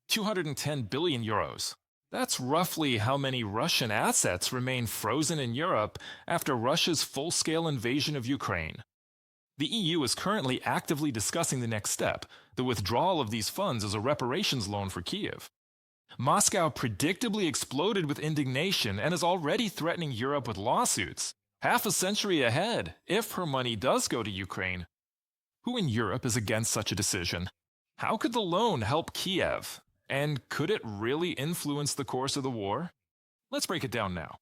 210 billion euros. That's roughly how many Russian assets remain frozen in Europe after Russia's full-scale invasion of Ukraine. The EU is currently actively discussing the next step, the withdrawal of these funds as a reparations loan for Kiev. Moscow predictably exploded with indignation and is already threatening Europe with lawsuits, half a century ahead, if her money does go to Ukraine. Who in Europe is against such a decision? How could the loan help Kiev? And could it really influence the course of the war? Let's break it down now.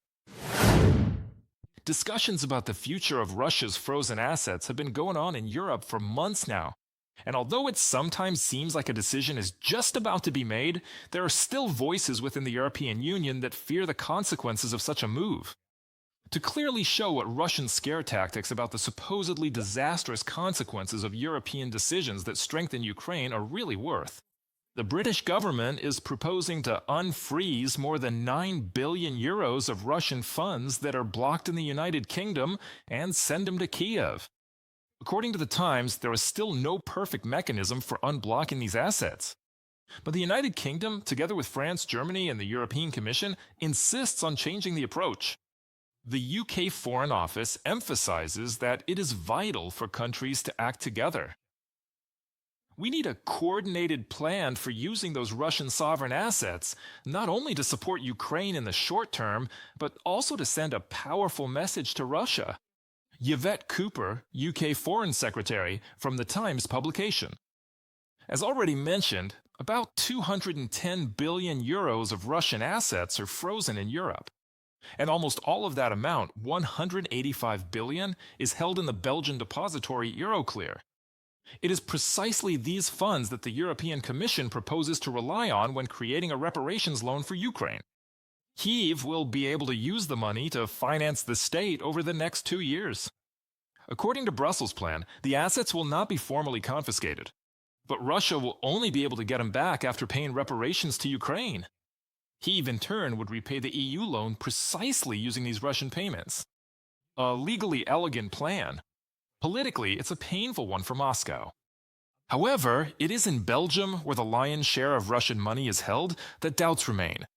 Discussions about the future of Russia's frozen assets have been going on in Europe for months now. And although it sometimes seems like a decision is just about to be made, there are still voices within the European Union that fear the consequences of such a move. To clearly show what Russian scare tactics about the supposedly disastrous consequences of European decisions that strengthen Ukraine are really worth, the British government is proposing to unfreeze more than 9 billion euros of Russian funds that are blocked in the United Kingdom and send them to Kiev. According to the Times, there is still no perfect mechanism for unblocking these assets. But the United Kingdom, together with France, Germany, and the European Commission, insists on changing the approach. The UK Foreign Office emphasizes that it is vital for countries to act together. We need a coordinated plan for using those Russian sovereign assets, not only to support Ukraine in the short term, but also to send a powerful message to Russia. Yvette Cooper, UK Foreign Secretary, from the Times publication. As already mentioned, about 210 billion euros of Russian assets are frozen in Europe. And almost all of that amount, 185 billion, is held in the Belgian depository Euroclear. It is precisely these funds that the European Commission proposes to rely on when creating a reparations loan for Ukraine. Kyiv will be able to use the money to finance the state over the next 2 years. According to Brussels' plan, the assets will not be formally confiscated, but Russia will only be able to get them back after paying reparations to Ukraine. Kyiv, in turn, would repay the EU loan precisely using these Russian payments. A legally elegant plan. Politically, it's a painful one for Moscow. However, it is in Belgium, where the lion's share of Russian money is held, that doubts remain.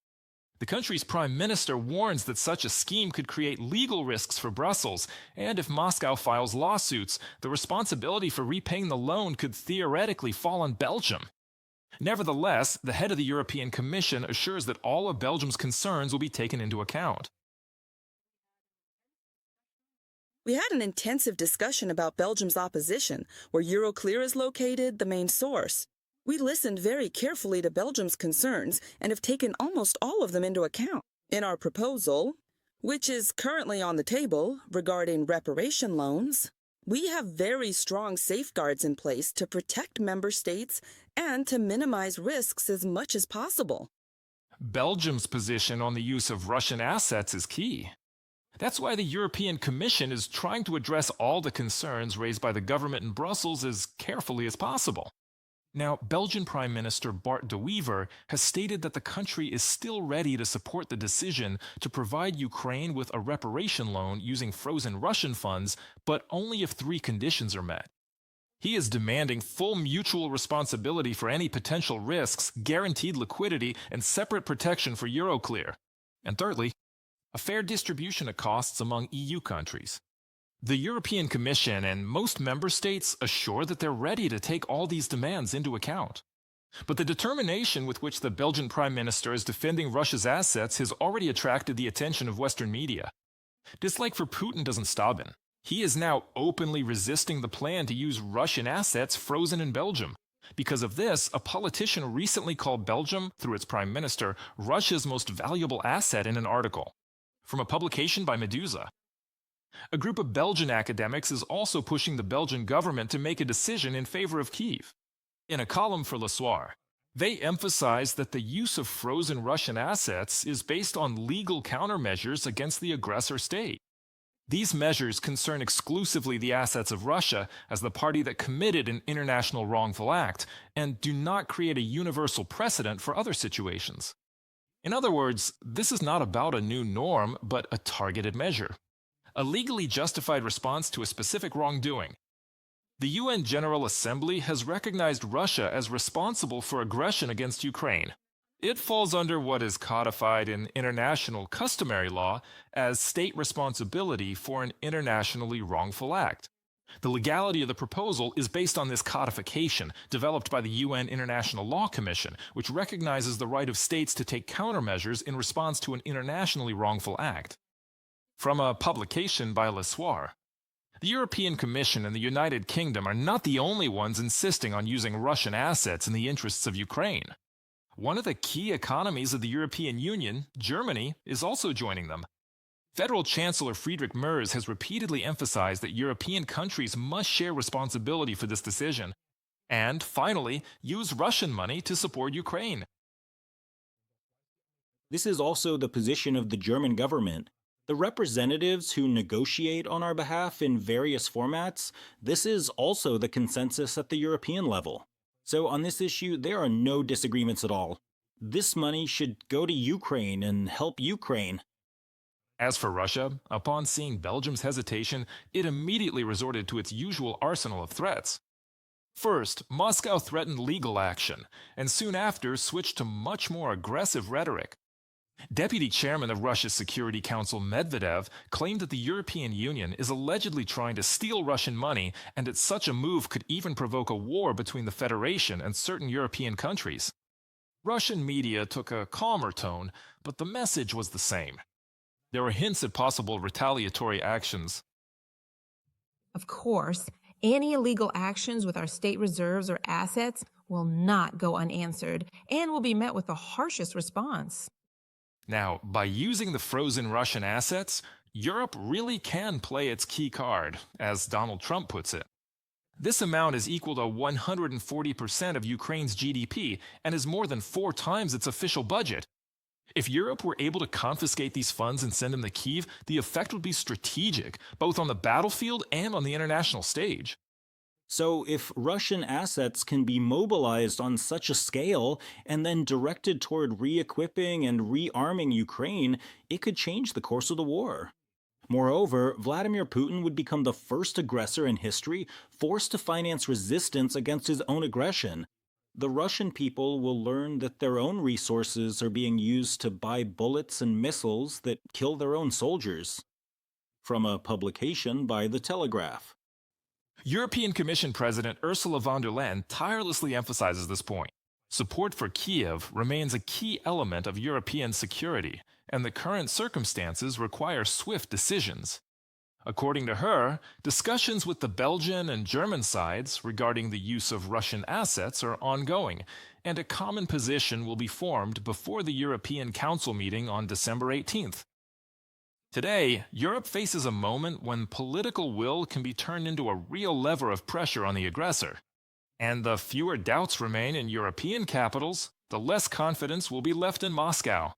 The country's prime minister warns that such a scheme could create legal risks for Brussels, and if Moscow files lawsuits, the responsibility for repaying the loan could theoretically fall on Belgium. Nevertheless, the head of the European Commission assures that all of Belgium's concerns will be taken into account. We had an intensive discussion about Belgium's opposition, where Euroclear is located, the main source. We listened very carefully to Belgium's concerns and have taken almost all of them into account. In our proposal, which is currently on the table regarding reparation loans, we have very strong safeguards in place to protect member states and to minimize risks as much as possible. Belgium's position on the use of Russian assets is key. That's why the European Commission is trying to address all the concerns raised by the government in Brussels as carefully as possible. Now, Belgian Prime Minister Bart de Wever has stated that the country is still ready to support the decision to provide Ukraine with a reparation loan using frozen Russian funds, but only if 3 conditions are met. He is demanding full mutual responsibility for any potential risks, guaranteed liquidity, and separate protection for Euroclear. And thirdly, a fair distribution of costs among EU countries. The European Commission and most member states assure that they're ready to take all these demands into account. But the determination with which the Belgian Prime Minister is defending Russia's assets has already attracted the attention of Western media. Dislike for Putin doesn't stop him. He is now openly resisting the plan to use Russian assets frozen in Belgium. Because of this, a politician recently called Belgium, through its prime minister, Russia's most valuable asset in an article. From a publication by Medusa. A group of Belgian academics is also pushing the Belgian government to make a decision in favor of Kyiv. In a column for Le Soir, they emphasize that the use of frozen Russian assets is based on legal countermeasures against the aggressor state. These measures concern exclusively the assets of Russia as the party that committed an international wrongful act, and do not create a universal precedent for other situations. In other words, this is not about a new norm, but a targeted measure. A legally justified response to a specific wrongdoing. The UN General Assembly has recognized Russia as responsible for aggression against Ukraine. It falls under what is codified in international customary law as state responsibility for an internationally wrongful act. The legality of the proposal is based on this codification, developed by the UN International Law Commission, which recognizes the right of states to take countermeasures in response to an internationally wrongful act. From a publication by Le Soir, the European Commission and the United Kingdom are not the only ones insisting on using Russian assets in the interests of Ukraine. One of the key economies of the European Union, Germany, is also joining them. Federal Chancellor Friedrich Merz has repeatedly emphasized that European countries must share responsibility for this decision, and, finally, use Russian money to support Ukraine. This is also the position of the German government. The representatives who negotiate on our behalf in various formats, this is also the consensus at the European level. So on this issue, there are no disagreements at all. This money should go to Ukraine and help Ukraine. As for Russia, upon seeing Belgium's hesitation, it immediately resorted to its usual arsenal of threats. First, Moscow threatened legal action, and soon after switched to much more aggressive rhetoric. Deputy Chairman of Russia's Security Council Medvedev claimed that the European Union is allegedly trying to steal Russian money and that such a move could even provoke a war between the Federation and certain European countries. Russian media took a calmer tone, but the message was the same. There were hints at possible retaliatory actions. Of course, any illegal actions with our state reserves or assets will not go unanswered and will be met with the harshest response. Now, by using the frozen Russian assets, Europe really can play its key card, as Donald Trump puts it. This amount is equal to 140% of Ukraine's GDP and is more than 4 times its official budget. If Europe were able to confiscate these funds and send them to Kyiv, the effect would be strategic, both on the battlefield and on the international stage. So if Russian assets can be mobilized on such a scale and then directed toward re-equipping and rearming Ukraine, it could change the course of the war. Moreover, Vladimir Putin would become the first aggressor in history forced to finance resistance against his own aggression. The Russian people will learn that their own resources are being used to buy bullets and missiles that kill their own soldiers. From a publication by The Telegraph. European Commission President Ursula von der Leyen tirelessly emphasizes this point. Support for Kyiv remains a key element of European security, and the current circumstances require swift decisions. According to her, discussions with the Belgian and German sides regarding the use of Russian assets are ongoing, and a common position will be formed before the European Council meeting on December 18th. Today, Europe faces a moment when political will can be turned into a real lever of pressure on the aggressor. And the fewer doubts remain in European capitals, the less confidence will be left in Moscow.